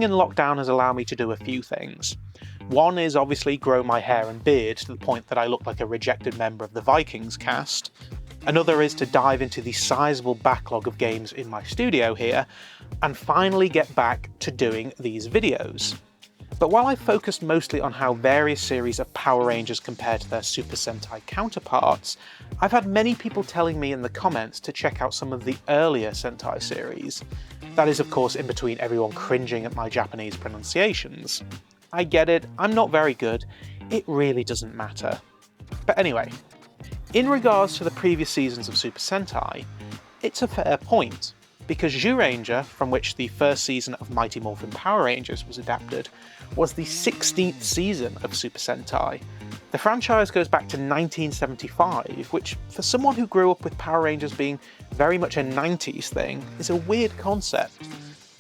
Being in lockdown has allowed me to do a few things. One is obviously grow my hair and beard to the point that I look like a rejected member of the Vikings cast. Another is to dive into the sizable backlog of games in my studio here, and finally get back to doing these videos. But while I've focused mostly on how various series of Power Rangers compare to their Super Sentai counterparts, I've had many people telling me in the comments to check out some of the earlier Sentai series. That is of course in between everyone cringing at my Japanese pronunciations. I get it, I'm not very good, it really doesn't matter. But anyway, in regards to the previous seasons of Super Sentai, it's a fair point, because Zyuranger, from which the first season of Mighty Morphin Power Rangers was adapted, was the 16th season of Super Sentai. The franchise goes back to 1975, which for someone who grew up with Power Rangers being very much a 90s thing, is a weird concept.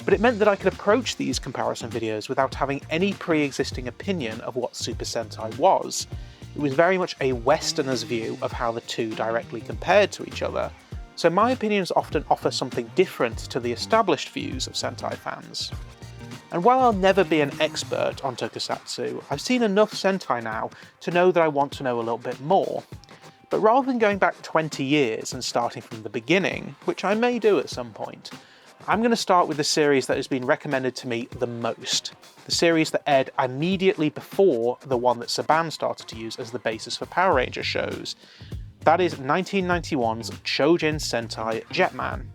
But it meant that I could approach these comparison videos without having any pre-existing opinion of what Super Sentai was. It was very much a Westerner's view of how the two directly compared to each other, so my opinions often offer something different to the established views of Sentai fans. And while I'll never be an expert on tokusatsu, I've seen enough Sentai now to know that I want to know a little bit more. But rather than going back 20 years and starting from the beginning, which I may do at some point, I'm going to start with the series that has been recommended to me the most. The series that aired immediately before the one that Saban started to use as the basis for Power Ranger shows. That is 1991's Chōjin Sentai Jetman,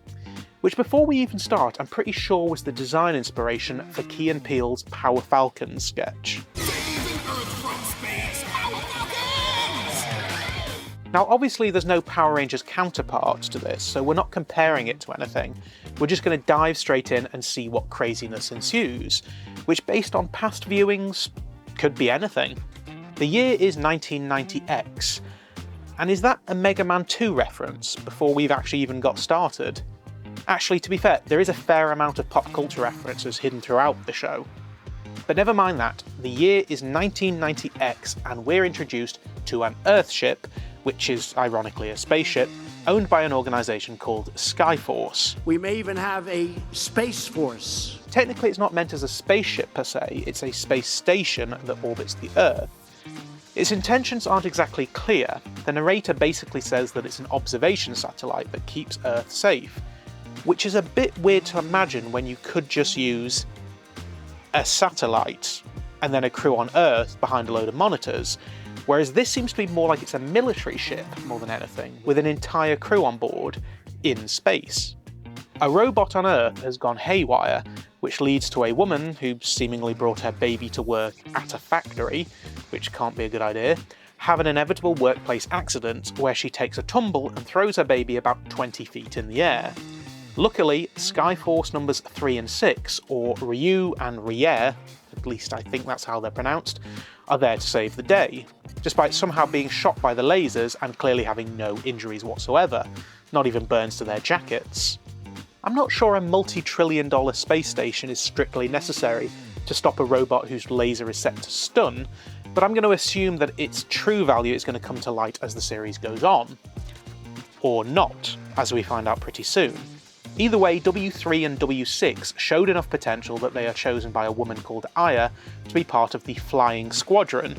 which before we even start I'm pretty sure was the design inspiration for Key and Peele's Power Falcons sketch. Now obviously there's no Power Rangers counterpart to this, so we're not comparing it to anything. We're just going to dive straight in and see what craziness ensues, which based on past viewings could be anything. The year is 1990X, and is that a Mega Man 2 reference before we've actually even got started? Actually, to be fair, there is a fair amount of pop culture references hidden throughout the show. But never mind that, the year is 1990X and we're introduced to an Earthship, which is ironically a spaceship, owned by an organisation called Skyforce. We may even have a Space Force. Technically it's not meant as a spaceship per se, it's a space station that orbits the Earth. Its intentions aren't exactly clear. The narrator basically says that it's an observation satellite that keeps Earth safe, which is a bit weird to imagine when you could just use a satellite and then a crew on Earth behind a load of monitors, whereas this seems to be more like it's a military ship more than anything, with an entire crew on board in space. A robot on Earth has gone haywire, which leads to a woman who seemingly brought her baby to work at a factory, which can't be a good idea, have an inevitable workplace accident where she takes a tumble and throws her baby about 20 feet in the air. Luckily, Skyforce numbers 3 and 6, or Ryu and Rier, at least I think that's how they're pronounced, are there to save the day, despite somehow being shot by the lasers and clearly having no injuries whatsoever, not even burns to their jackets. I'm not sure a multi-trillion-dollar space station is strictly necessary to stop a robot whose laser is set to stun, but I'm going to assume that its true value is going to come to light as the series goes on. Or not, as we find out pretty soon. Either way, W3 and W6 showed enough potential that they are chosen by a woman called Aya to be part of the Flying Squadron,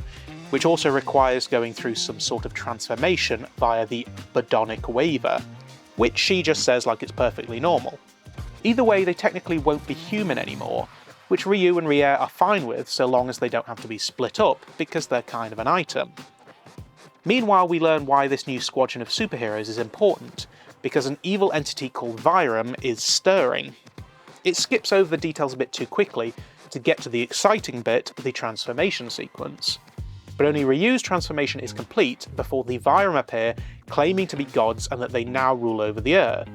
which also requires going through some sort of transformation via the Bodonic Waver, which she just says like it's perfectly normal. Either way, they technically won't be human anymore, which Ryu and Rier are fine with so long as they don't have to be split up, because they're kind of an item. Meanwhile, we learn why this new squadron of superheroes is important, because an evil entity called Vyram is stirring. It skips over the details a bit too quickly to get to the exciting bit, the transformation sequence. But only Ryu's transformation is complete before the Vyram appear, claiming to be gods and that they now rule over the Earth.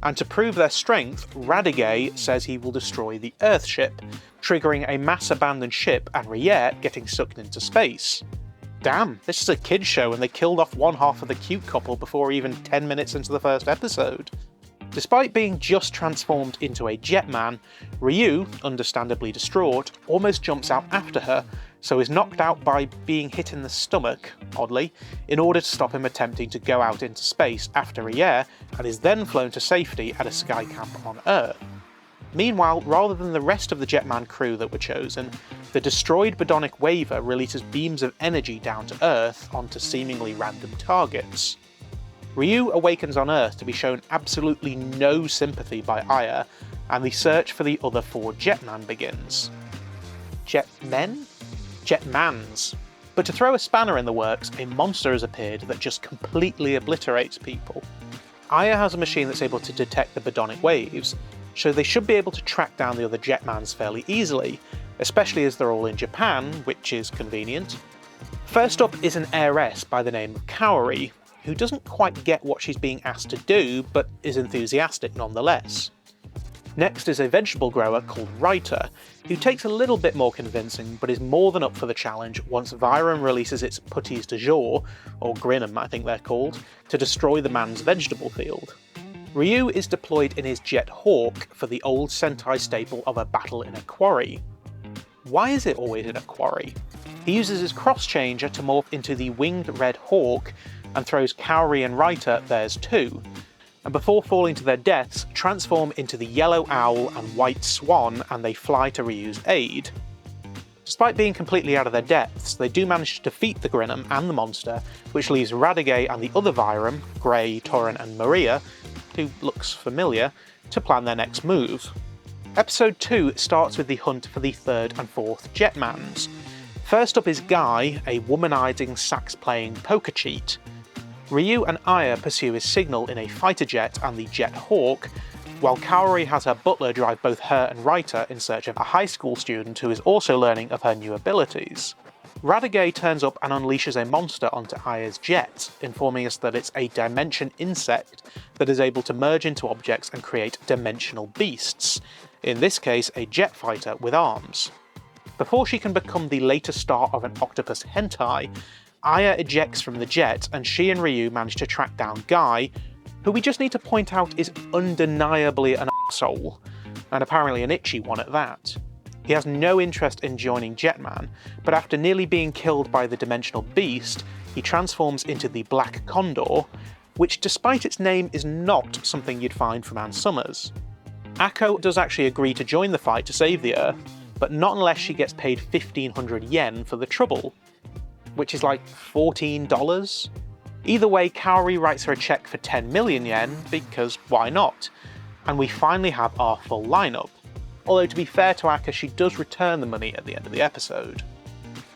And to prove their strength, Radiguet says he will destroy the Earthship, triggering a mass abandoned ship and Riet getting sucked into space. Damn, this is a kids show and they killed off one half of the cute couple before even 10 minutes into the first episode. Despite being just transformed into a Jetman, Ryu, understandably distraught, almost jumps out after her, so is knocked out by being hit in the stomach, oddly, in order to stop him attempting to go out into space after Rier, and is then flown to safety at a sky camp on Earth. Meanwhile, rather than the rest of the Jetman crew that were chosen, the destroyed Bodonic Waver releases beams of energy down to Earth onto seemingly random targets. Ryu awakens on Earth to be shown absolutely no sympathy by Aya, and the search for the other 4 Jetman begins. Jetmen? Jetmans. But to throw a spanner in the works, a monster has appeared that just completely obliterates people. Aya has a machine that's able to detect the Bodonic waves, so they should be able to track down the other Jetmans fairly easily, especially as they're all in Japan, which is convenient. First up is an heiress by the name of Kaori, who doesn't quite get what she's being asked to do, but is enthusiastic nonetheless. Next is a vegetable grower called Raita, who takes a little bit more convincing, but is more than up for the challenge once Vyram releases its putties du jour, or Grinham I think they're called, to destroy the man's vegetable field. Ryu is deployed in his Jet Hawk for the old Sentai staple of a battle in a quarry. Why is it always in a quarry? He uses his cross changer to morph into the winged Red Hawk and throws Kaori and Raita theirs too, and before falling to their deaths, transform into the Yellow Owl and White Swan and they fly to Ryu's aid. Despite being completely out of their depths, they do manage to defeat the Grinham and the monster, which leaves Radiguet and the other Vyram, Grey, Torren and Maria, who looks familiar, to plan their next move. Episode 2 starts with the hunt for the 3rd and 4th Jetmans. First up is Guy, a womanizing sax-playing poker cheat. Ryu and Aya pursue his signal in a fighter jet and the Jet Hawk, while Kaori has her butler drive both her and Raita in search of a high school student who is also learning of her new abilities. Radiguet turns up and unleashes a monster onto Aya's jet, informing us that it's a dimension insect that is able to merge into objects and create dimensional beasts, in this case a jet fighter with arms. Before she can become the later star of an octopus hentai, Aya ejects from the jet and she and Ryu manage to track down Guy, who we just need to point out is undeniably an asshole, and apparently an itchy one at that. He has no interest in joining Jetman, but after nearly being killed by the dimensional beast, he transforms into the Black Condor, which despite its name is not something you'd find from Ann Summers. Akko does actually agree to join the fight to save the Earth, but not unless she gets paid 1500 yen for the trouble, which is like $14? Either way, Kaori writes her a check for 10 million yen, because why not? And we finally have our full lineup. Although to be fair to Akka, she does return the money at the end of the episode.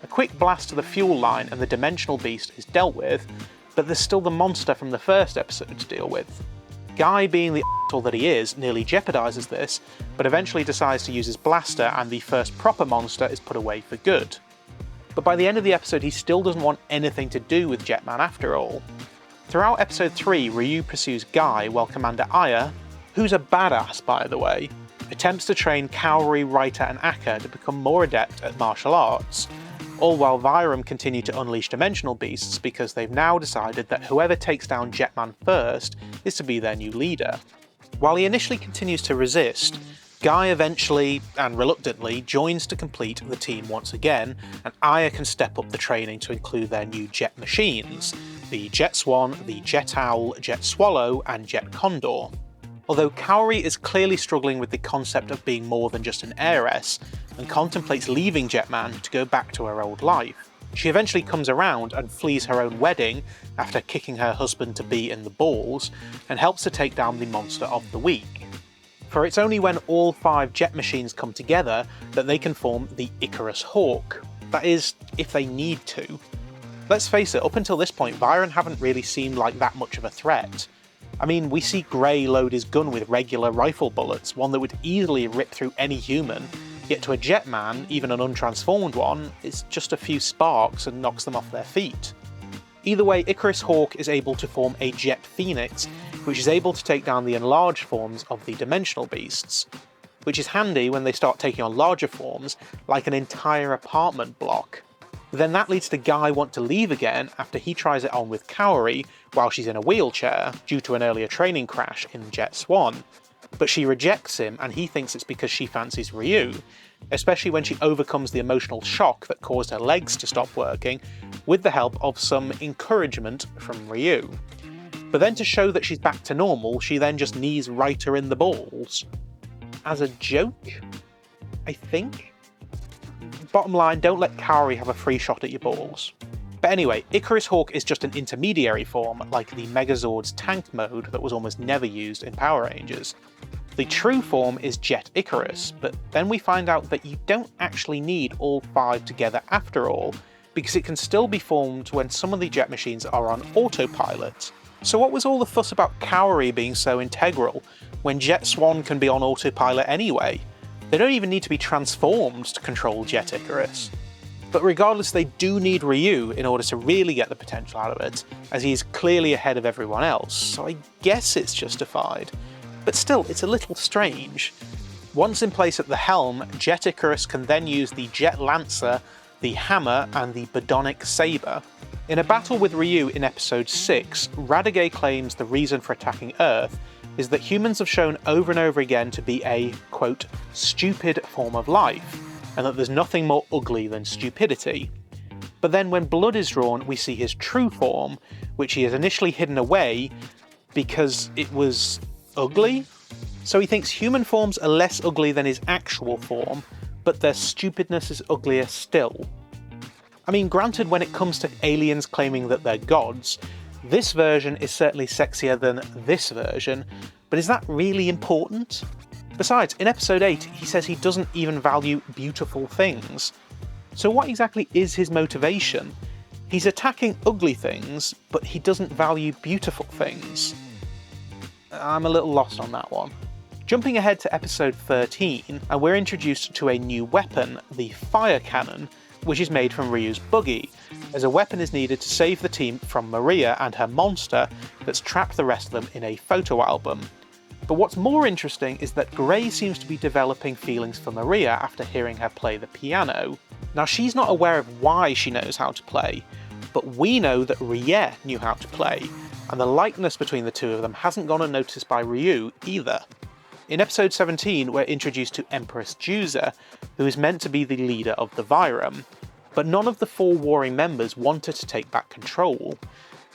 A quick blast to the fuel line and the dimensional beast is dealt with, but there's still the monster from the first episode to deal with. Guy, being the asshole that he is, nearly jeopardizes this, but eventually decides to use his blaster and the first proper monster is put away for good. But by the end of the episode he still doesn't want anything to do with Jetman after all. Throughout episode 3, Ryu pursues Guy while Commander Aya, who's a badass by the way, attempts to train Kaori, Raita and Akka to become more adept at martial arts, all while Vyram continue to unleash dimensional beasts because they've now decided that whoever takes down Jetman first is to be their new leader. While he initially continues to resist, Guy eventually, and reluctantly, joins to complete the team once again, and Aya can step up the training to include their new jet machines, the Jet Swan, the Jet Owl, Jet Swallow and Jet Condor. Although Kaori is clearly struggling with the concept of being more than just an heiress, and contemplates leaving Jetman to go back to her old life, she eventually comes around and flees her own wedding after kicking her husband-to-be in the balls, and helps to take down the monster of the week. For it's only when all 5 jet machines come together that they can form the Icarus Hawk. That is, if they need to. Let's face it, up until this point Vyram haven't really seemed like that much of a threat. I mean, we see Grey load his gun with regular rifle bullets, one that would easily rip through any human, yet to a Jetman, even an untransformed one, it's just a few sparks and knocks them off their feet. Either way, Icarus Hawk is able to form a Jet Phoenix, which is able to take down the enlarged forms of the dimensional beasts, which is handy when they start taking on larger forms, like an entire apartment block. Then that leads to Guy want to leave again after he tries it on with Kaori while she's in a wheelchair, due to an earlier training crash in Jet Swan. But she rejects him and he thinks it's because she fancies Ryu, especially when she overcomes the emotional shock that caused her legs to stop working with the help of some encouragement from Ryu. But then to show that she's back to normal, she then just knees Raita in the balls. as a joke, I think. Bottom line, don't let Kaori have a free shot at your balls. But anyway, Icarus Hawk is just an intermediary form, like the Megazord's tank mode that was almost never used in Power Rangers. The true form is Jet Icarus, but then we find out that you don't actually need all 5 together after all, because it can still be formed when some of the jet machines are on autopilot. So what was all the fuss about Kaori being so integral, when Jet Swan can be on autopilot anyway? They don't even need to be transformed to control Jet Icarus. But regardless, they do need Ryu in order to really get the potential out of it, as he is clearly ahead of everyone else, so I guess it's justified. But still, it's a little strange. Once in place at the helm, Jet Icarus can then use the Jet Lancer, the Hammer, and the Bodonic Saber. In a battle with Ryu in episode 6, Radiguet claims the reason for attacking Earth is that humans have shown over and over again to be a, quote, stupid form of life, and that there's nothing more ugly than stupidity. But then when blood is drawn, we see his true form, which he has initially hidden away because it was ugly? So he thinks human forms are less ugly than his actual form, but their stupidness is uglier still. I mean, granted, when it comes to aliens claiming that they're gods, this version is certainly sexier than this version, but is that really important? Besides, in episode 8, he says he doesn't even value beautiful things. So what exactly is his motivation? He's attacking ugly things, but he doesn't value beautiful things. I'm a little lost on that one. Jumping ahead to episode 13, and we're introduced to a new weapon, the Fire Cannon, which is made from Ryu's buggy, as a weapon is needed to save the team from Maria and her monster that's trapped the rest of them in a photo album. But what's more interesting is that Gray seems to be developing feelings for Maria after hearing her play the piano. Now, she's not aware of why she knows how to play, but we know that Rie knew how to play, and the likeness between the two of them hasn't gone unnoticed by Ryu either. In episode 17, we're introduced to Empress Juza, who is meant to be the leader of the Vyram, but none of the 4 warring members wanted to take back control.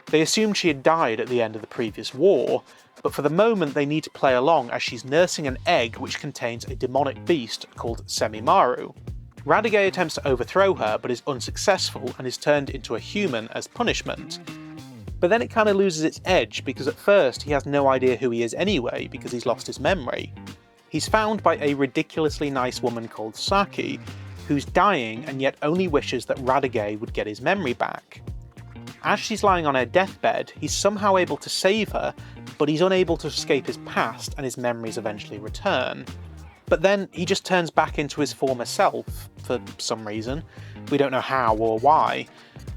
They assumed she had died at the end of the previous war, but for the moment they need to play along as she's nursing an egg which contains a demonic beast called Semimaru. Radiguet attempts to overthrow her but is unsuccessful and is turned into a human as punishment. But then it kind of loses its edge because at first he has no idea who he is anyway because he's lost his memory. He's found by a ridiculously nice woman called Saki, who's dying and yet only wishes that Radiguet would get his memory back. As she's lying on her deathbed, he's somehow able to save her, but he's unable to escape his past and his memories eventually return. But then he just turns back into his former self, for some reason. We don't know how or why,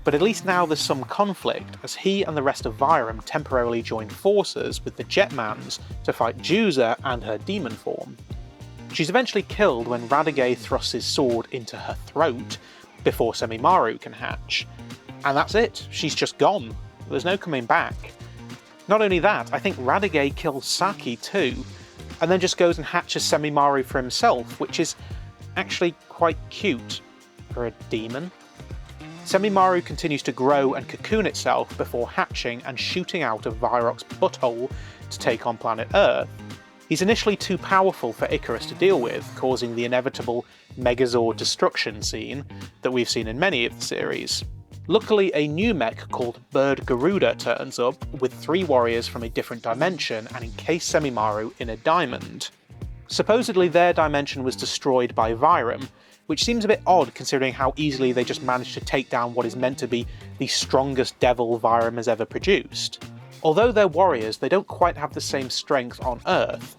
but at least now there's some conflict, as he and the rest of Vyram temporarily join forces with the Jetmans to fight Juza and her demon form. She's eventually killed when Radiguet thrusts his sword into her throat, before Semimaru can hatch. And that's it, she's just gone. There's no coming back. Not only that, I think Radiguet kills Saki too, and then just goes and hatches Semimaru for himself, which is actually quite cute for a demon. Semimaru continues to grow and cocoon itself before hatching and shooting out of Vyrok's butthole to take on planet Earth. He's initially too powerful for Icarus to deal with, causing the inevitable Megazord destruction scene that we've seen in many of the series. Luckily, a new mech called Bird Garuda turns up, with 3 warriors from a different dimension and encase Semimaru in a diamond. Supposedly their dimension was destroyed by Vyram, which seems a bit odd considering how easily they just managed to take down what is meant to be the strongest devil Vyram has ever produced. Although they're warriors, they don't quite have the same strength on Earth,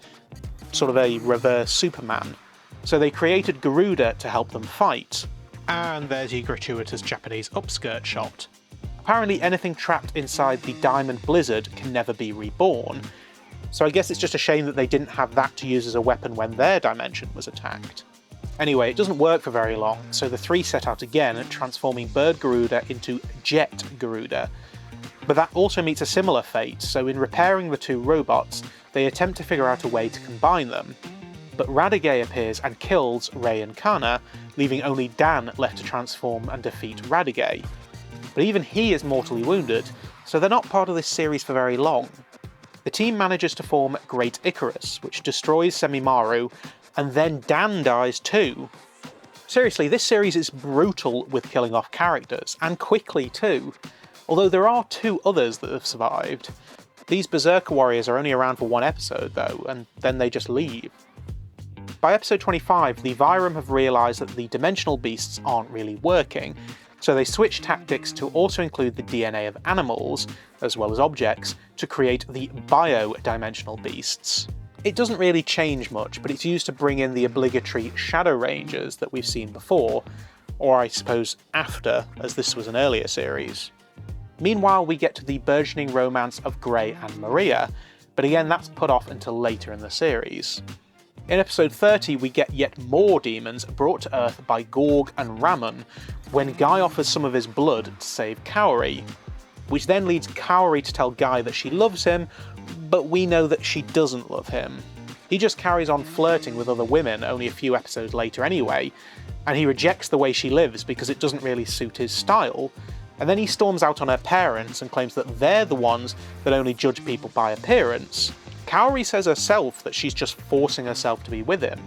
sort of a reverse Superman, so they created Garuda to help them fight. And there's your gratuitous Japanese upskirt shot. Apparently anything trapped inside the Diamond Blizzard can never be reborn, so I guess it's just a shame that they didn't have that to use as a weapon when their dimension was attacked. Anyway, it doesn't work for very long, so the 3 set out again, transforming Bird Garuda into Jet Garuda. But that also meets a similar fate, so in repairing the 2 robots, they attempt to figure out a way to combine them. But Radiguet appears and kills Rei and Kana, leaving only Dan left to transform and defeat Radiguet. But even he is mortally wounded, so they're not part of this series for very long. The team manages to form Great Icarus, which destroys Semimaru, and then Dan dies too. Seriously, this series is brutal with killing off characters, and quickly too. Although there are 2 others that have survived. These Berserker warriors are only around for 1 episode though, and then they just leave. By episode 25, the Vyram have realised that the dimensional beasts aren't really working, so they switch tactics to also include the DNA of animals, as well as objects, to create the bio-dimensional beasts. It doesn't really change much, but it's used to bring in the obligatory Shadow Rangers that we've seen before, or I suppose after, as this was an earlier series. Meanwhile, we get to the burgeoning romance of Grey and Maria, but again that's put off until later in the series. In episode 30, we get yet more demons brought to Earth by Gorg and Ramon, when Guy offers some of his blood to save Kaori, which then leads Kaori to tell Guy that she loves him, but we know that she doesn't love him. He just carries on flirting with other women only a few episodes later anyway, and he rejects the way she lives because it doesn't really suit his style, and then he storms out on her parents and claims that they're the ones that only judge people by appearance. Kaori says herself that she's just forcing herself to be with him.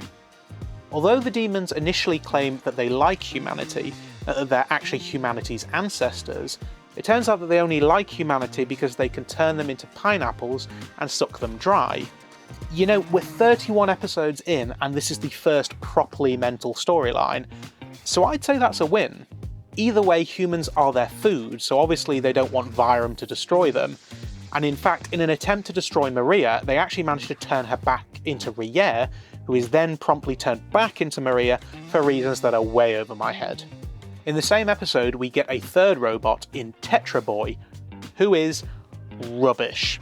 Although the demons initially claim that they like humanity, and that they're actually humanity's ancestors, it turns out that they only like humanity because they can turn them into pineapples and suck them dry. You know, we're 31 episodes in and this is the first properly mental storyline, so I'd say that's a win. Either way, humans are their food, so obviously they don't want Vyram to destroy them, and in fact, in an attempt to destroy Maria, they actually manage to turn her back into Rier, who is then promptly turned back into Maria for reasons that are way over my head. In the same episode, we get a 3rd robot in Tetra Boy, who is rubbish.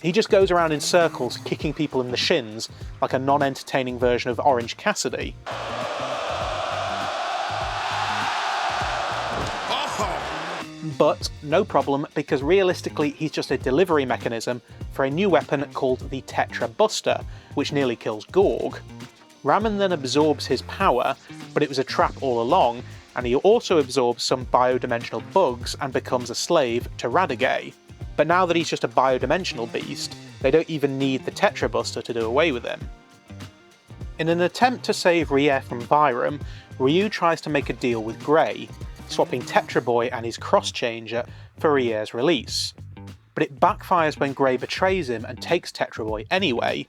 He just goes around in circles kicking people in the shins, like a non-entertaining version of Orange Cassidy. But no problem, because realistically he's just a delivery mechanism for a new weapon called the Tetra Buster, which nearly kills Gorg. Ramon then absorbs his power, but it was a trap all along, and he also absorbs some biodimensional bugs and becomes a slave to Radiguet. But now that he's just a biodimensional beast, they don't even need the Tetra Buster to do away with him. In an attempt to save Rier from Vyram, Ryu tries to make a deal with Grey, swapping Tetra Boy and his cross-changer for Rier's release. But it backfires when Grey betrays him and takes Tetra Boy anyway,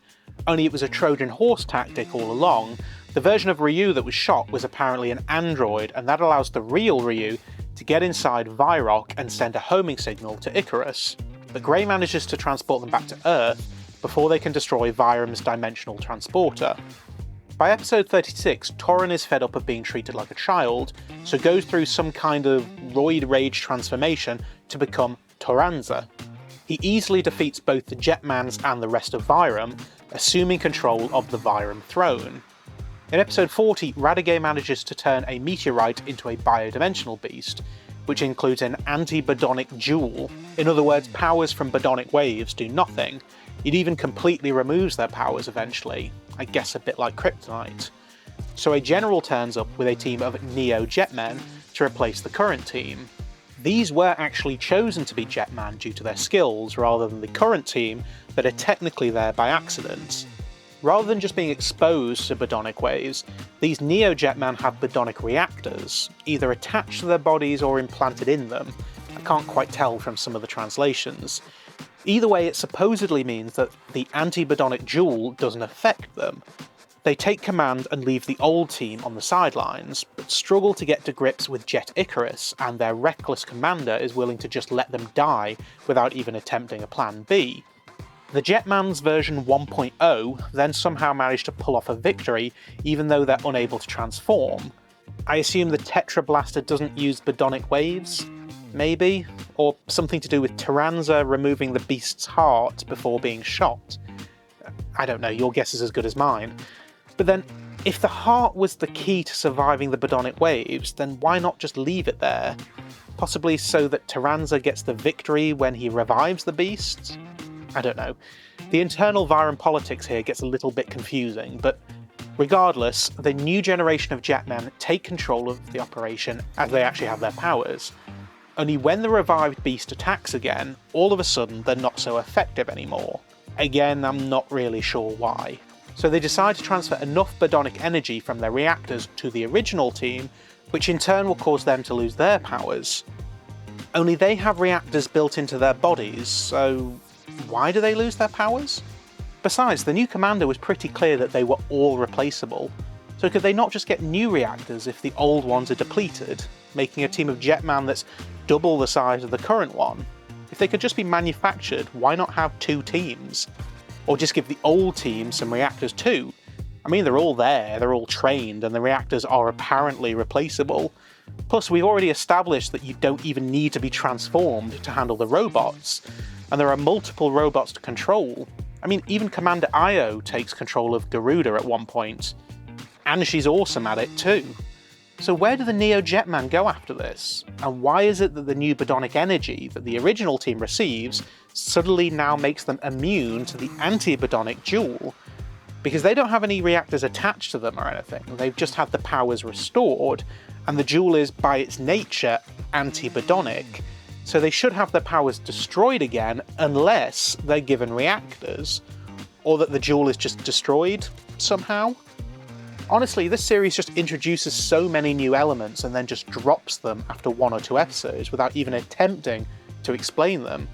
only it was a Trojan horse tactic all along. The version of Ryu that was shot was apparently an android, and that allows the real Ryu to get inside Vyrock and send a homing signal to Icarus. But Grey manages to transport them back to Earth before they can destroy Vyram's dimensional transporter. By episode 36, Torin is fed up of being treated like a child, so goes through some kind of roid rage transformation to become Toranza. He easily defeats both the Jetmans and the rest of Vyram, assuming control of the Vyram throne. In episode 40, Radiguet manages to turn a meteorite into a biodimensional beast, which includes an anti-Bodonic jewel. In other words, powers from Bodonic waves do nothing. It even completely removes their powers eventually, I guess a bit like Kryptonite. So a general turns up with a team of Neo Jetmen to replace the current team. These were actually chosen to be Jetman due to their skills, rather than the current team that are technically there by accident. Rather than just being exposed to Bodonic waves, these Neo Jetman have Bodonic reactors, either attached to their bodies or implanted in them. I can't quite tell from some of the translations. Either way, it supposedly means that the anti-Bodonic jewel doesn't affect them. They take command and leave the old team on the sidelines, but struggle to get to grips with Jet Icarus, and their reckless commander is willing to just let them die without even attempting a plan B. The Jetman's version 1.0 then somehow managed to pull off a victory, even though they're unable to transform. I assume the Tetra Blaster doesn't use Bodonic waves? Maybe? Or something to do with Toranza removing the beast's heart before being shot? I don't know, your guess is as good as mine. But then, if the heart was the key to surviving the Bodonic waves, then why not just leave it there? Possibly so that Toranza gets the victory when he revives the beast? I don't know. The internal Vyram politics here gets a little bit confusing, but regardless, the new generation of Jetmen take control of the operation as they actually have their powers. Only when the revived beast attacks again, all of a sudden they're not so effective anymore. Again, I'm not really sure why. So they decide to transfer enough Bionic energy from their reactors to the original team, which in turn will cause them to lose their powers. Only they have reactors built into their bodies, so why do they lose their powers? Besides, the new commander was pretty clear that they were all replaceable, so could they not just get new reactors if the old ones are depleted, making a team of Jetman that's double the size of the current one? If they could just be manufactured, why not have two teams? Or just give the old team some reactors too? I mean, they're all there, they're all trained, and the reactors are apparently replaceable. Plus, we've already established that you don't even need to be transformed to handle the robots, and there are multiple robots to control. I mean, even Commander Io takes control of Garuda at one point, and she's awesome at it too. So where do the Neo Jetman go after this? And why is it that the new Bionic energy that the original team receives suddenly now makes them immune to the anti-Bionic duel? Because they don't have any reactors attached to them or anything, they've just had the powers restored, and the duel is by its nature anti-Bionic, so they should have their powers destroyed again unless they're given reactors, or that the duel is just destroyed somehow. Honestly, this series just introduces so many new elements and then just drops them after 1 or 2 episodes without even attempting to explain them.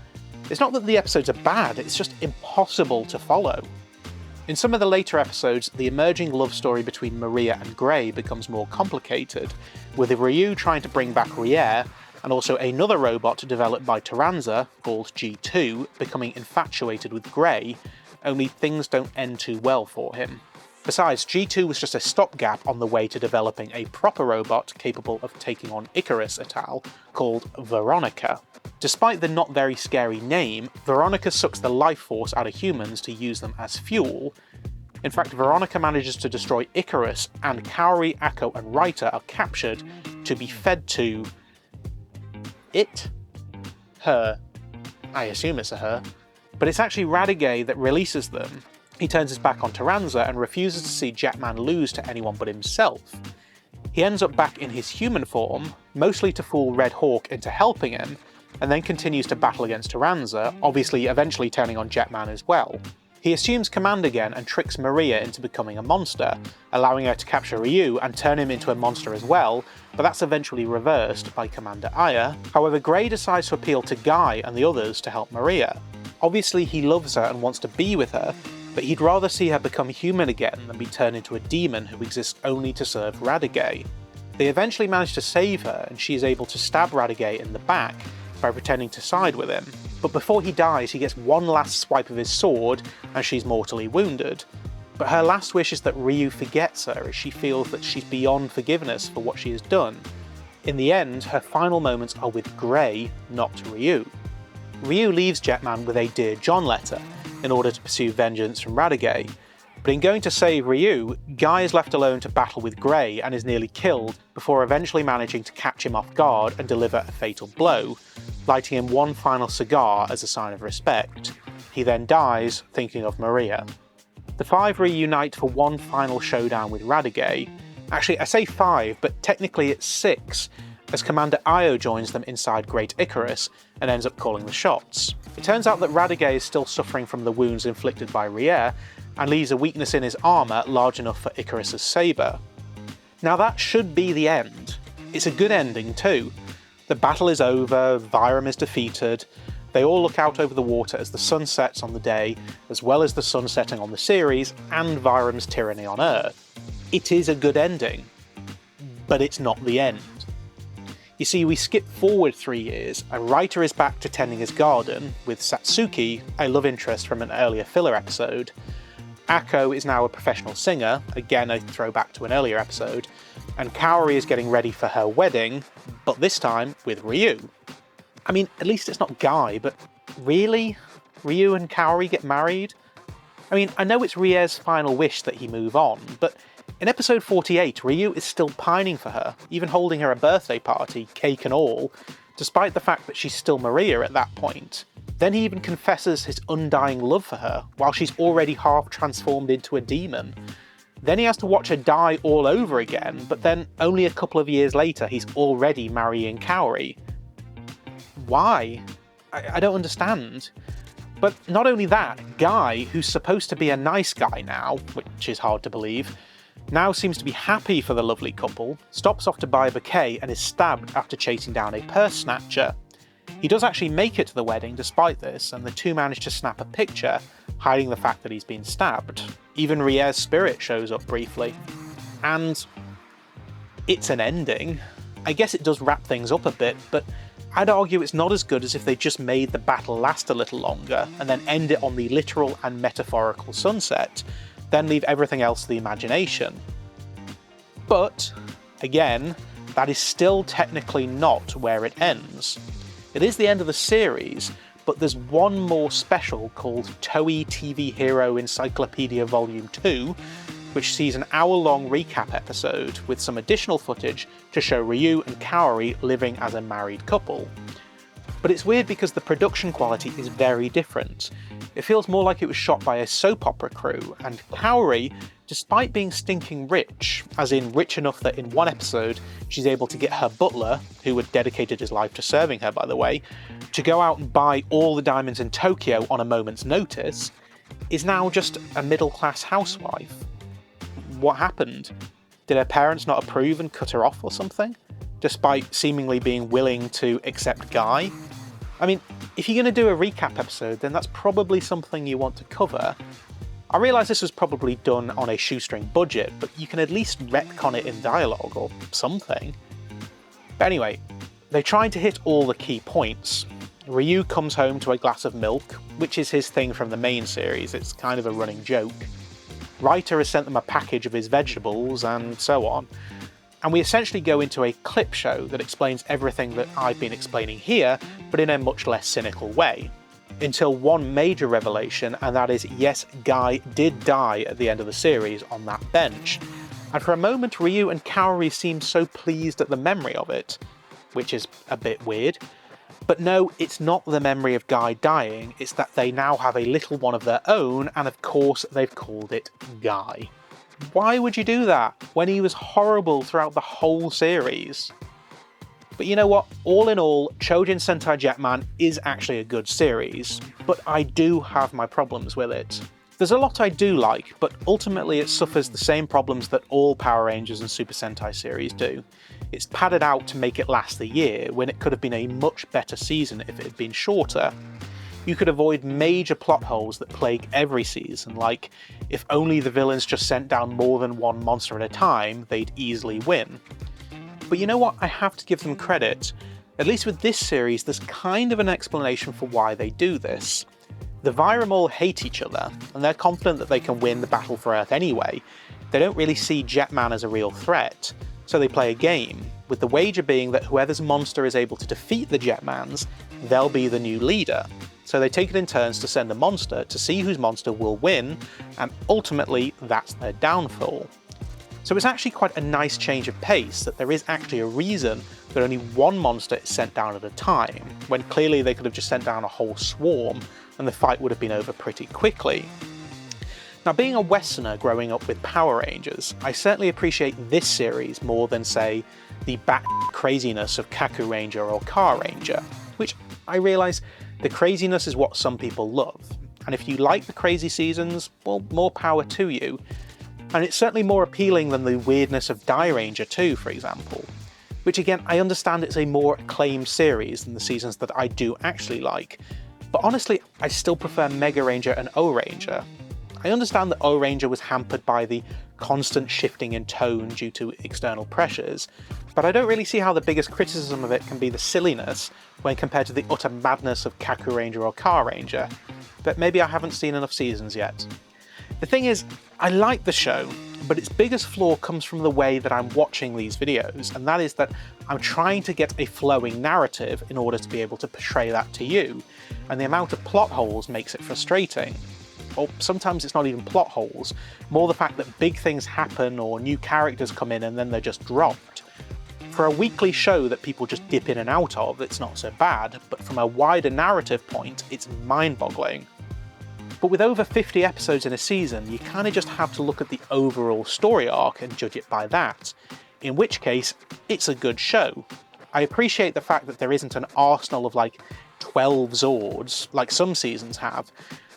It's not that the episodes are bad, it's just impossible to follow. In some of the later episodes, the emerging love story between Maria and Grey becomes more complicated, with Ryu trying to bring back Rier, and also another robot developed by Taranza, called G2, becoming infatuated with Grey, only things don't end too well for him. Besides, G2 was just a stopgap on the way to developing a proper robot capable of taking on Icarus et al., called Veronica. Despite the not very scary name, Veronica sucks the life force out of humans to use them as fuel. In fact, Veronica manages to destroy Icarus, and Kaori, Akko and Raita are captured to be fed to... it? Her. I assume it's a her. But it's actually Radiguet that releases them. He turns his back on Taranza and refuses to see Jetman lose to anyone but himself. He ends up back in his human form, mostly to fool Red Hawk into helping him, and then continues to battle against Taranza, obviously eventually turning on Jetman as well. He assumes command again and tricks Maria into becoming a monster, allowing her to capture Ryu and turn him into a monster as well, but that's eventually reversed by Commander Aya. However, Grey decides to appeal to Guy and the others to help Maria. Obviously he loves her and wants to be with her, but he'd rather see her become human again than be turned into a demon who exists only to serve Radiguet. They eventually manage to save her, and she is able to stab Radiguet in the back by pretending to side with him. But before he dies, he gets one last swipe of his sword, and she's mortally wounded. But her last wish is that Ryu forgets her, as she feels that she's beyond forgiveness for what she has done. In the end, her final moments are with Grey, not Ryu. Ryu leaves Jetman with a Dear John letter, in order to pursue vengeance from Radiguet, but in going to save Ryu, Guy is left alone to battle with Grey and is nearly killed, before eventually managing to catch him off guard and deliver a fatal blow, lighting him one final cigar as a sign of respect. He then dies, thinking of Maria. The 5 reunite for one final showdown with Radiguet. Actually, I say 5, but technically it's 6, as Commander Io joins them inside Great Icarus and ends up calling the shots. It turns out that Radiguet is still suffering from the wounds inflicted by Rier, and leaves a weakness in his armour large enough for Icarus's sabre. Now that should be the end. It's a good ending too. The battle is over, Vyram is defeated, they all look out over the water as the sun sets on the day, as well as the sun setting on the series, and Vyram's tyranny on Earth. It is a good ending, but it's not the end. You see, we skip forward 3 years, and Raita is back to tending his garden, with Satsuki, a love interest from an earlier filler episode. Akko is now a professional singer, again a throwback to an earlier episode, and Kaori is getting ready for her wedding, but this time with Ryu. I mean, at least it's not Guy, but really? Ryu and Kaori get married? I mean, I know it's Rier's final wish that he move on, but in episode 48, Ryu is still pining for her, even holding her a birthday party, cake and all, despite the fact that she's still Maria at that point. Then he even confesses his undying love for her, while she's already half transformed into a demon. Then he has to watch her die all over again, but then only a couple of years later he's already marrying Kaori. Why? I don't understand. But not only that, Guy, who's supposed to be a nice guy now, which is hard to believe, now seems to be happy for the lovely couple, stops off to buy a bouquet and is stabbed after chasing down a purse snatcher. He does actually make it to the wedding despite this, and the two manage to snap a picture, hiding the fact that he's been stabbed. Even Rier's spirit shows up briefly. And it's an ending. I guess it does wrap things up a bit, but I'd argue it's not as good as if they just made the battle last a little longer and then end it on the literal and metaphorical sunset, then leave everything else to the imagination. But, again, that is still technically not where it ends. It is the end of the series, but there's one more special called Toei TV Hero Encyclopedia Volume 2, which sees an hour-long recap episode with some additional footage to show Ryu and Kaori living as a married couple. But it's weird because the production quality is very different. It feels more like it was shot by a soap opera crew, and Kaori, despite being stinking rich, as in rich enough that in one episode she's able to get her butler, who had dedicated his life to serving her by the way, to go out and buy all the diamonds in Tokyo on a moment's notice, is now just a middle-class housewife. What happened? Did her parents not approve and cut her off or something? Despite seemingly being willing to accept Guy? I mean, if you're going to do a recap episode, then that's probably something you want to cover. I realise this was probably done on a shoestring budget, but you can at least retcon it in dialogue or something. But anyway, they tried to hit all the key points. Ryu comes home to a glass of milk, which is his thing from the main series, it's kind of a running joke. Writer has sent them a package of his vegetables, and so on. And we essentially go into a clip show that explains everything that I've been explaining here, but in a much less cynical way. Until one major revelation, and that is, yes, Guy did die at the end of the series on that bench. And for a moment, Ryu and Kaori seem so pleased at the memory of it, which is a bit weird. But no, it's not the memory of Guy dying, it's that they now have a little one of their own, and of course they've called it Guy. Why would you do that, when he was horrible throughout the whole series? But you know what, all in all, Chōjin Sentai Jetman is actually a good series, but I do have my problems with it. There's a lot I do like, but ultimately it suffers the same problems that all Power Rangers and Super Sentai series do. It's padded out to make it last the year, when it could have been a much better season if it had been shorter. You could avoid major plot holes that plague every season, like if only the villains just sent down more than one monster at a time, they'd easily win. But you know what, I have to give them credit. At least with this series, there's kind of an explanation for why they do this. The Vyram all hate each other, and they're confident that they can win the battle for Earth anyway. They don't really see Jetman as a real threat, so they play a game, with the wager being that whoever's monster is able to defeat the Jetmans, they'll be the new leader. So they take it in turns to send a monster to see whose monster will win, and ultimately that's their downfall. So it's actually quite a nice change of pace that there is actually a reason that only one monster is sent down at a time, when clearly they could have just sent down a whole swarm and the fight would have been over pretty quickly. Now, being a Westerner growing up with Power Rangers, I certainly appreciate this series more than, say, the craziness of Kaku Ranger or Car Ranger, which I realise the craziness is what some people love, and if you like the crazy seasons, well, more power to you. And it's certainly more appealing than the weirdness of Die Ranger 2, for example, which again, I understand it's a more acclaimed series than the seasons that I do actually like, but honestly, I still prefer Mega Ranger and O Ranger. I understand that O Ranger was hampered by the constant shifting in tone due to external pressures, but I don't really see how the biggest criticism of it can be the silliness when compared to the utter madness of Kaku Ranger or Car Ranger, but maybe I haven't seen enough seasons yet. The thing is, I like the show, but its biggest flaw comes from the way that I'm watching these videos, and that is that I'm trying to get a flowing narrative in order to be able to portray that to you, and the amount of plot holes makes it frustrating. Or sometimes it's not even plot holes, more the fact that big things happen or new characters come in and then they're just dropped. For a weekly show that people just dip in and out of, it's not so bad, but from a wider narrative point, it's mind-boggling. But with over 50 episodes in a season, you kind of just have to look at the overall story arc and judge it by that, in which case, it's a good show. I appreciate the fact that there isn't an arsenal of like 12 Zords, like some seasons have,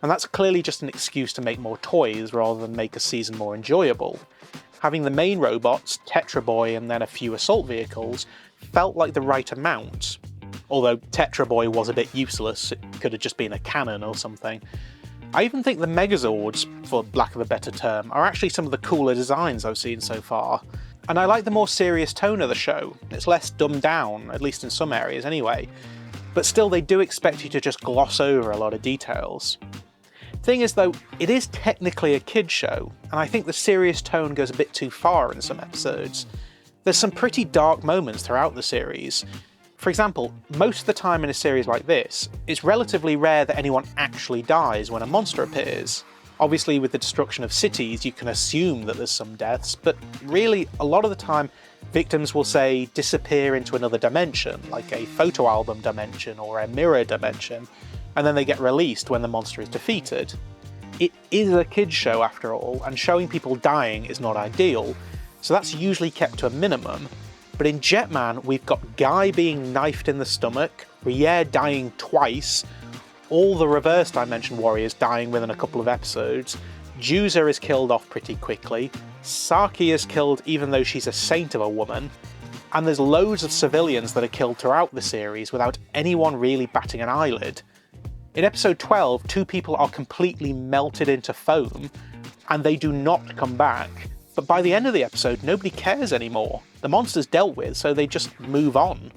and that's clearly just an excuse to make more toys rather than make a season more enjoyable. Having the main robots, Tetra Boy and then a few assault vehicles, felt like the right amount. Although Tetra Boy was a bit useless, it could have just been a cannon or something. I even think the Megazords, for lack of a better term, are actually some of the cooler designs I've seen so far. And I like the more serious tone of the show. It's less dumbed down, at least in some areas anyway. But still, they do expect you to just gloss over a lot of details. Thing is though, it is technically a kids show, and I think the serious tone goes a bit too far in some episodes. There's some pretty dark moments throughout the series. For example, most of the time in a series like this, it's relatively rare that anyone actually dies when a monster appears. Obviously with the destruction of cities you can assume that there's some deaths, but really a lot of the time victims will say disappear into another dimension, like a photo album dimension or a mirror dimension, and then they get released when the monster is defeated. It is a kids show after all, and showing people dying is not ideal, so that's usually kept to a minimum. But in Jetman, we've got Guy being knifed in the stomach, Rier dying twice, all the reverse dimension warriors dying within a couple of episodes, Juza is killed off pretty quickly, Saki is killed even though she's a saint of a woman, and there's loads of civilians that are killed throughout the series without anyone really batting an eyelid. In episode 12, 2 people are completely melted into foam, and they do not come back. But by the end of the episode, nobody cares anymore. The monster's dealt with, so they just move on.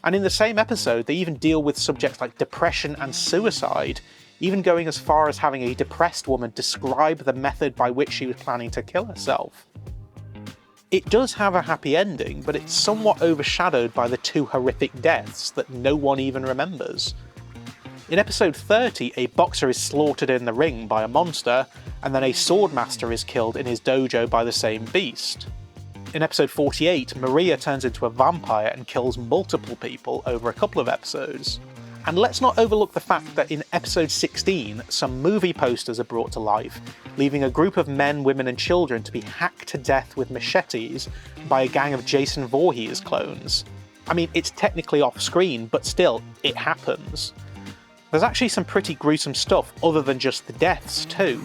And in the same episode, they even deal with subjects like depression and suicide, even going as far as having a depressed woman describe the method by which she was planning to kill herself. It does have a happy ending, but it's somewhat overshadowed by the 2 horrific deaths that no one even remembers. In episode 30, a boxer is slaughtered in the ring by a monster, and then a swordmaster is killed in his dojo by the same beast. In episode 48, Maria turns into a vampire and kills multiple people over a couple of episodes. And let's not overlook the fact that in episode 16, some movie posters are brought to life, leaving a group of men, women and children to be hacked to death with machetes by a gang of Jason Voorhees clones. I mean, it's technically off-screen, but still, it happens. There's actually some pretty gruesome stuff other than just the deaths too.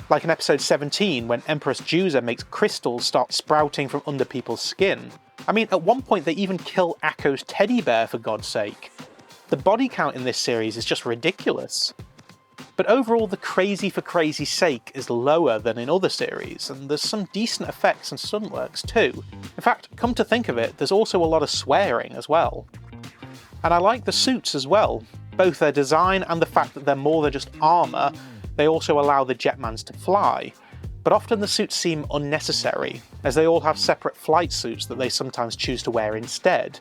Like in episode 17 when Empress Juza makes crystals start sprouting from under people's skin. I mean, at one point they even kill Akko's teddy bear for God's sake. The body count in this series is just ridiculous. But overall the crazy for crazy's sake is lower than in other series, and there's some decent effects and stuntworks too. In fact, come to think of it, there's also a lot of swearing as well. And I like the suits as well. Both their design and the fact that they're more than just armour, they also allow the Jetmans to fly. But often the suits seem unnecessary, as they all have separate flight suits that they sometimes choose to wear instead.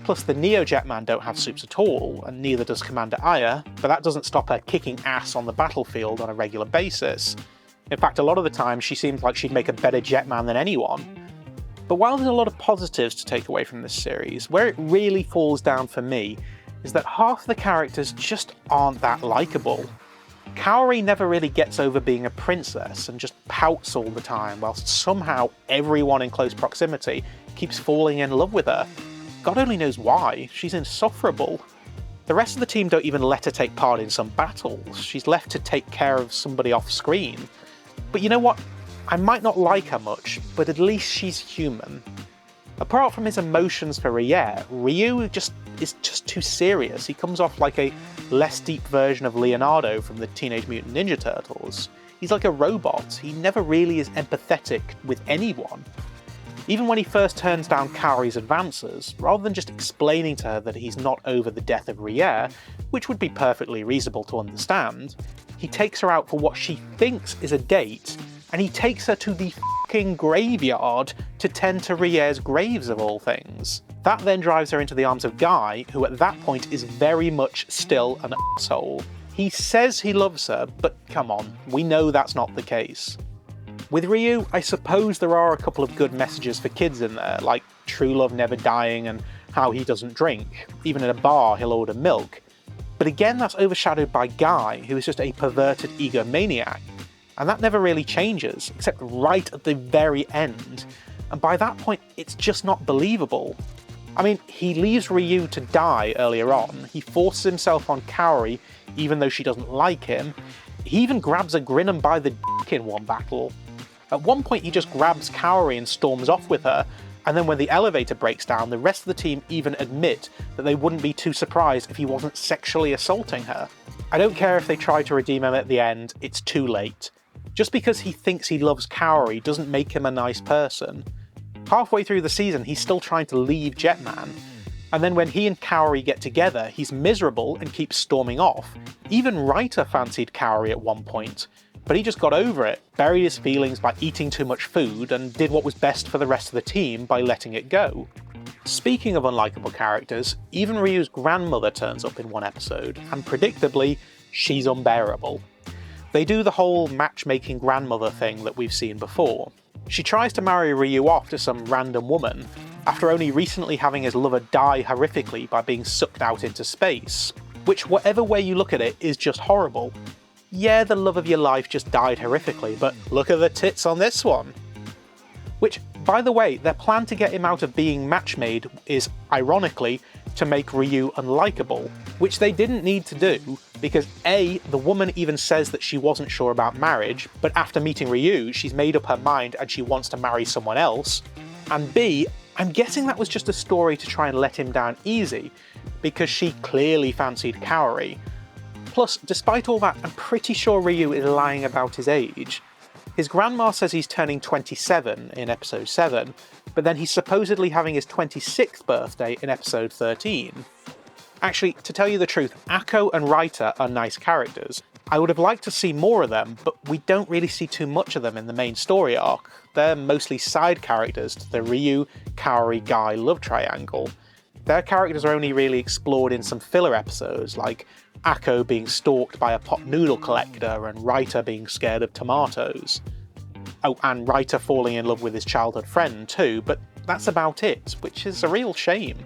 Plus the Neo Jetman don't have suits at all, and neither does Commander Aya, but that doesn't stop her kicking ass on the battlefield on a regular basis. In fact, a lot of the time she seems like she'd make a better Jetman than anyone. But while there's a lot of positives to take away from this series, where it really falls down for me is that half the characters just aren't that likeable. Kaori never really gets over being a princess and just pouts all the time, whilst somehow everyone in close proximity keeps falling in love with her. God only knows why, she's insufferable. The rest of the team don't even let her take part in some battles, she's left to take care of somebody off screen. But you know what? I might not like her much, but at least she's human. Apart from his emotions for Ryu is just too serious. He comes off like a less deep version of Leonardo from the Teenage Mutant Ninja Turtles. He's like a robot, he never really is empathetic with anyone. Even when he first turns down Kaori's advances, rather than just explaining to her that he's not over the death of Rier, which would be perfectly reasonable to understand, he takes her out for what she thinks is a date, and he takes her to the f***ing graveyard to tend to Rier's graves of all things. That then drives her into the arms of Guy, who at that point is very much still an asshole. He says he loves her, but come on, we know that's not the case. With Ryu, I suppose there are a couple of good messages for kids in there, like true love never dying and how he doesn't drink. Even in a bar, he'll order milk. But again, that's overshadowed by Guy, who is just a perverted egomaniac. And that never really changes, except right at the very end. And by that point, it's just not believable. I mean, he leaves Ryu to die earlier on, he forces himself on Kaori even though she doesn't like him, he even grabs a Grinham by the dick in one battle. At one point he just grabs Kaori and storms off with her, and then when the elevator breaks down, the rest of the team even admit that they wouldn't be too surprised if he wasn't sexually assaulting her. I don't care if they try to redeem him at the end, it's too late. Just because he thinks he loves Kaori doesn't make him a nice person. Halfway through the season, he's still trying to leave Jetman, and then when he and Kaori get together, he's miserable and keeps storming off. Even Raita fancied Kaori at one point, but he just got over it, buried his feelings by eating too much food, and did what was best for the rest of the team by letting it go. Speaking of unlikable characters, even Ryu's grandmother turns up in one episode, and predictably, she's unbearable. They do the whole matchmaking grandmother thing that we've seen before. She tries to marry Ryu off to some random woman, after only recently having his lover die horrifically by being sucked out into space, which whatever way you look at it is just horrible. Yeah, the love of your life just died horrifically, but look at the tits on this one. Which, by the way, their plan to get him out of being match-made is, ironically, to make Ryu unlikable, which they didn't need to do, because A, the woman even says that she wasn't sure about marriage, but after meeting Ryu, she's made up her mind and she wants to marry someone else, and B, I'm guessing that was just a story to try and let him down easy, because she clearly fancied Kaori. Plus, despite all that, I'm pretty sure Ryu is lying about his age. His grandma says he's turning 27 in episode 7, but then he's supposedly having his 26th birthday in episode 13. Actually, to tell you the truth, Akko and Raita are nice characters. I would have liked to see more of them, but we don't really see too much of them in the main story arc. They're mostly side characters to the Ryu, Kaori, Guy love triangle. Their characters are only really explored in some filler episodes, like Akko being stalked by a pot noodle collector and Raita being scared of tomatoes. Oh, and Raita falling in love with his childhood friend too, but that's about it, which is a real shame.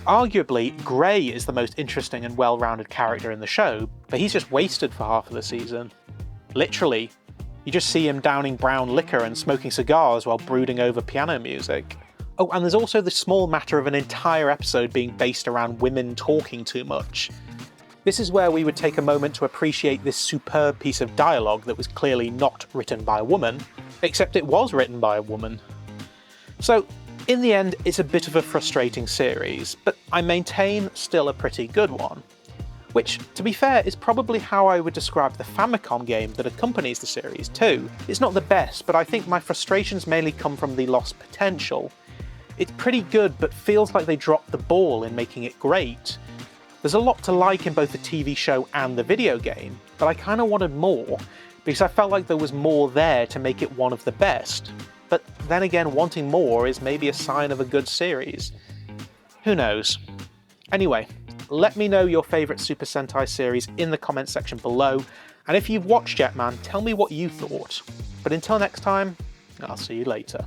Arguably, Gray is the most interesting and well-rounded character in the show, but he's just wasted for half of the season. Literally. You just see him downing brown liquor and smoking cigars while brooding over piano music. Oh, and there's also the small matter of an entire episode being based around women talking too much. This is where we would take a moment to appreciate this superb piece of dialogue that was clearly not written by a woman, except it was written by a woman. So, in the end, it's a bit of a frustrating series, but I maintain still a pretty good one. Which, to be fair, is probably how I would describe the Famicom game that accompanies the series too. It's not the best, but I think my frustrations mainly come from the lost potential. It's pretty good, but feels like they dropped the ball in making it great. There's a lot to like in both the TV show and the video game, but I kinda wanted more, because I felt like there was more there to make it one of the best. But then again, wanting more is maybe a sign of a good series. Who knows? Anyway, let me know your favourite Super Sentai series in the comments section below, and if you've watched Jetman, tell me what you thought. But until next time, I'll see you later.